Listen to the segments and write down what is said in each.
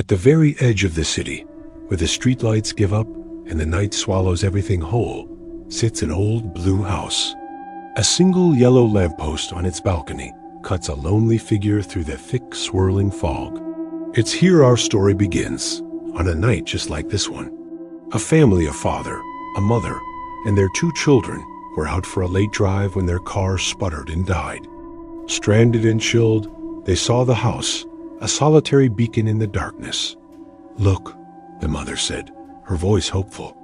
At the very edge of the city, where the streetlights give up and the night swallows everything whole, sits an old blue house. A single yellow lamppost on its balcony cuts a lonely figure through the thick, swirling fog. It's here our story begins, on a night just like this one. A family of father, a mother, and their 2 children were out for a late drive when their car sputtered and died. Stranded and chilled, they saw the house, a solitary beacon in the darkness. "Look," the mother said, her voice hopeful.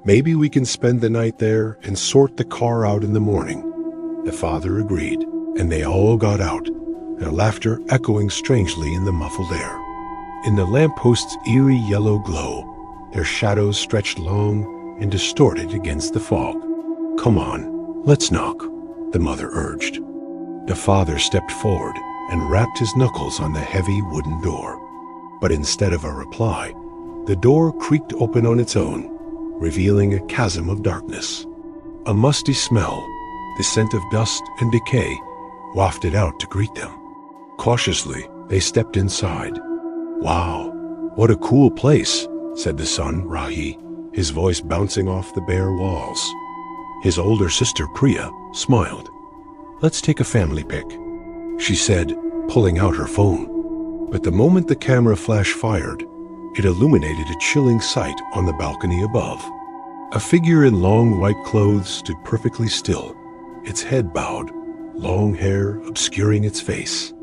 "Maybe we can spend the night there and sort the car out in the morning." The father agreed, and they all got out, their laughter echoing strangely in the muffled air. In the lampost's eerie yellow glow, their shadows stretched long and distorted against the fog. "Come on, let's knock," the mother urged. The father stepped forward and rapped his knuckles on the heavy wooden door. But instead of a reply, the door creaked open on its own, revealing a chasm of darkness. A musty smell, the scent of dust and decay, wafted out to greet them. Cautiously, they stepped inside. "Wow, what a cool place," said the son, Rahi, his voice bouncing off the bare walls. His older sister, Priya, smiled. "Let's take a family pic," she said, pulling out her phone. But the moment the camera flash fired, it illuminated a chilling sight on the balcony above. A figure in long white clothes stood perfectly still, its head bowed, long hair obscuring its face.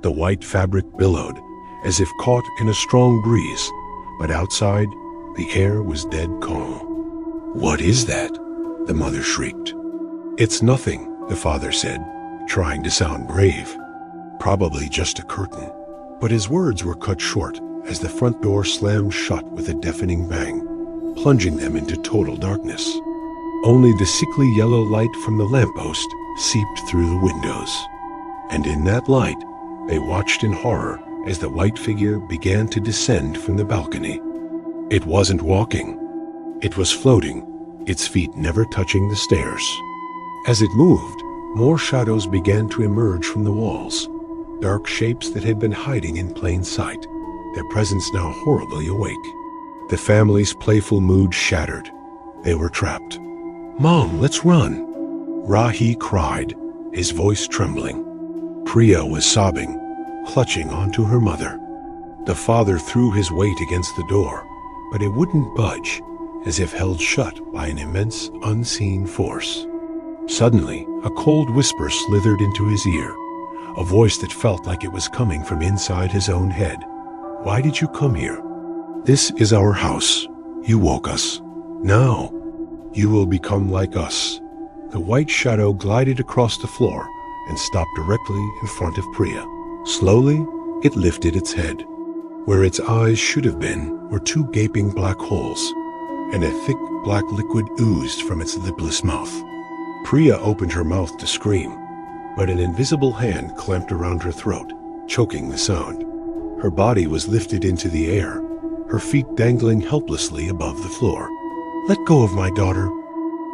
The white fabric billowed, as if caught in a strong breeze, but outside, the air was dead calm. "What is that?" the mother shrieked. "It's nothing," the father said, trying to sound brave. "Probably just a curtain." But his words were cut short as the front door slammed shut with a deafening bang, plunging them into total darkness. Only the sickly yellow light from the lamppost seeped through the windows. And in that light, they watched in horror as the white figure began to descend from the balcony. It wasn't walking. It was floating, its feet never touching the stairs. As it moved, more shadows began to emerge from the walls, dark shapes that had been hiding in plain sight, their presence now horribly awake. The family's playful mood shattered. They were trapped. "Mom, let's run!" Rahi cried, his voice trembling. Priya was sobbing, clutching onto her mother. The father threw his weight against the door, but it wouldn't budge, as if held shut by an immense, unseen force. Suddenly, a cold whisper slithered into his ear, a voice that felt like it was coming from inside his own head. "Why did you come here? This is our house. You woke us. Now, you will become like us." The white shadow glided across the floor and stopped directly in front of Priya. Slowly, it lifted its head. Where its eyes should have been were 2 gaping black holes, and a thick black liquid oozed from its lipless mouth. Priya opened her mouth to scream, but an invisible hand clamped around her throat, choking the sound. Her body was lifted into the air, her feet dangling helplessly above the floor. "Let go of my daughter,"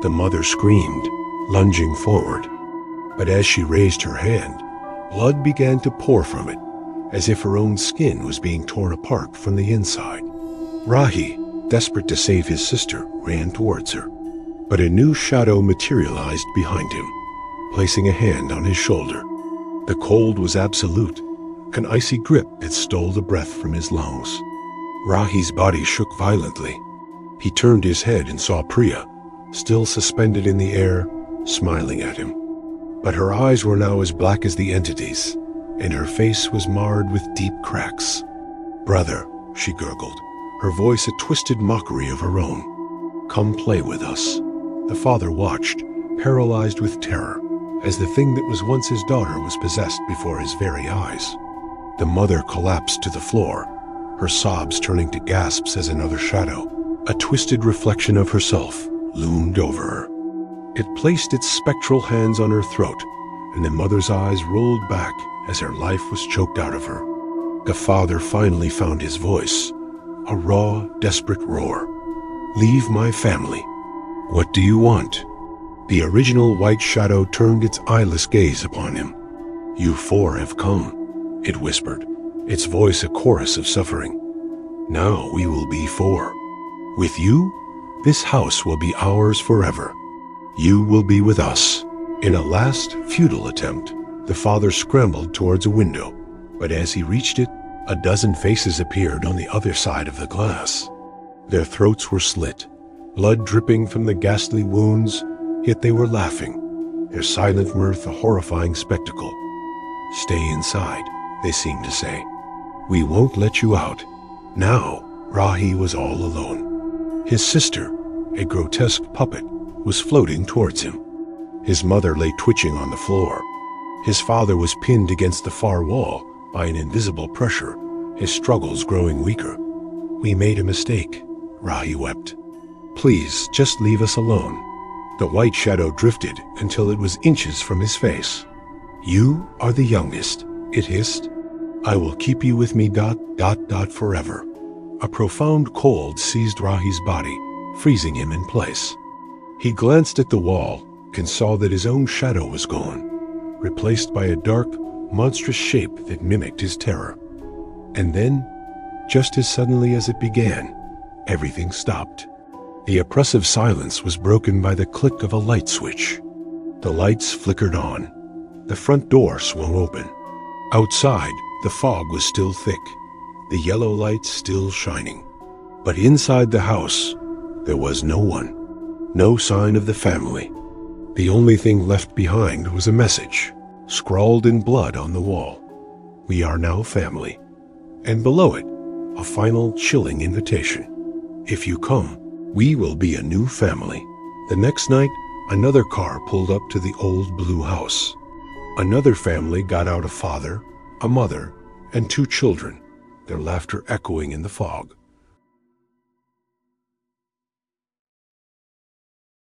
the mother screamed, lunging forward. But as she raised her hand, blood began to pour from it, as if her own skin was being torn apart from the inside. Rahi, desperate to save his sister, ran towards her. But a new shadow materialized behind him, placing a hand on his shoulder. The cold was absolute, an icy grip that stole the breath from his lungs. Rahi's body shook violently. He turned his head and saw Priya, still suspended in the air, smiling at him. But her eyes were now as black as the entity's, and her face was marred with deep cracks. "Brother," she gurgled, her voice a twisted mockery of her own. "Come play with us." The father watched, paralyzed with terror, as the thing that was once his daughter was possessed before his very eyes. The mother collapsed to the floor, her sobs turning to gasps as another shadow, a twisted reflection of herself, loomed over her. It placed its spectral hands on her throat, and the mother's eyes rolled back as her life was choked out of her. The father finally found his voice, a raw, desperate roar. "Leave my family. What do you want?" The original white shadow turned its eyeless gaze upon him. "You 4 have come," it whispered, its voice a chorus of suffering. Now we will be 4. With you, this house will be ours forever. You will be with us." In a last futile attempt, the father scrambled towards a window, but as he reached it, a dozen faces appeared on the other side of the glass. Their throats were slit, blood dripping from the ghastly wounds, yet they were laughing, their silent mirth a horrifying spectacle. "Stay inside," they seemed to say. "We won't let you out." Now, Rahi was all alone. His sister, a grotesque puppet, was floating towards him. His mother lay twitching on the floor. His father was pinned against the far wall by an invisible pressure, his struggles growing weaker. "We made a mistake," Rahi wept. "Please, just leave us alone." The white shadow drifted until it was inches from his face. "You are the youngest," it hissed. "I will keep you with me ... forever." A profound cold seized Rahi's body, freezing him in place. He glanced at the wall and saw that his own shadow was gone, replaced by a dark, monstrous shape that mimicked his terror. And then, just as suddenly as it began, everything stopped. The oppressive silence was broken by the click of a light switch. The lights flickered on. The front door swung open. Outside, the fog was still thick, the yellow lights still shining. But inside the house, there was no one. No sign of the family. The only thing left behind was a message, scrawled in blood on the wall. "We are now family." And below it, a final chilling invitation. "If you come, we will be a new family." The next night, another car pulled up to the old blue house. Another family got out: a father, a mother, and 2 children, their laughter echoing in the fog.